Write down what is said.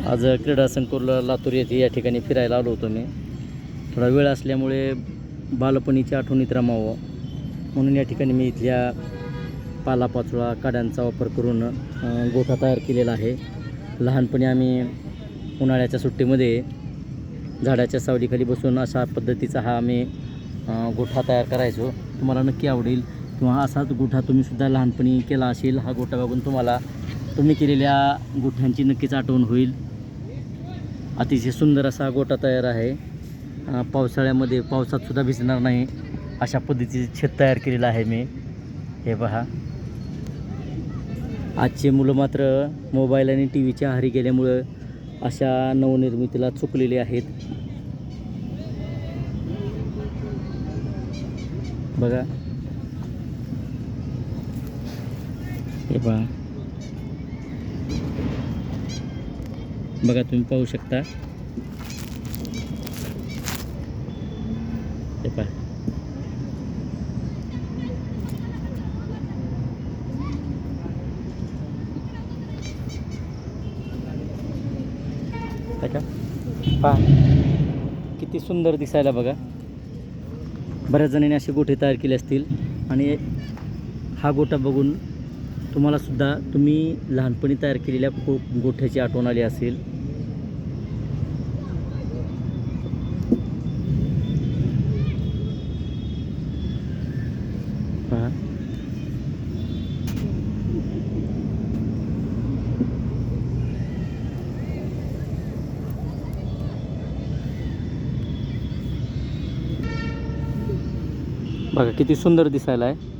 आज क्रीडा संकुल लातूर येथे या ठिकाणी फिरायला आलो होतो मी. थोडा वेळ असल्यामुळे बालपणीच्या आठवणीत रमावं म्हणून या ठिकाणी मी इथल्या पालापाचोळा काड्यांचा वापर करून गोठा तयार केलेला आहे. लहानपणी आम्ही उन्हाळ्याच्या सुट्टीमध्ये झाडाच्या सावलीखाली बसून अशा पद्धतीचा हा आम्ही गोठा तयार करायचो. तुम्हाला नक्की आवडेल किंवा असाच गोठा तुम्हीसुद्धा लहानपणी केला असेल. हा गोठा बघून तुम्हाला तुम्ही केलेल्या गोठ्यांची नक्कीच आठवण होईल. अतिशय सुंदर असा गोठा तयार आहे. पावसाळ्यामध्ये पावसातसुद्धा भिजणार नाही अशा पद्धतीचे छत तयार केलेलं आहे मी. हे पहा, आजचे मुलं मात्र मोबाईल आणि टी व्हीच्या आहारी गेल्यामुळं अशा नवनिर्मितीला चुकलेले आहेत. बघा, हे पहा, बघा तुम्ही पाहू शकता. हे पहा, पहा किती सुंदर दिसायला. बघा, बऱ्याच जणांनी असे गोठे तयार केले असतील आणि हा गोठा बघून तुम्हालासुद्धा तुम्ही लहानपणी तयार केलेल्या गोठ्याची आठवण आली असेल. पहा, बघा किती सुंदर दिसायला आहे.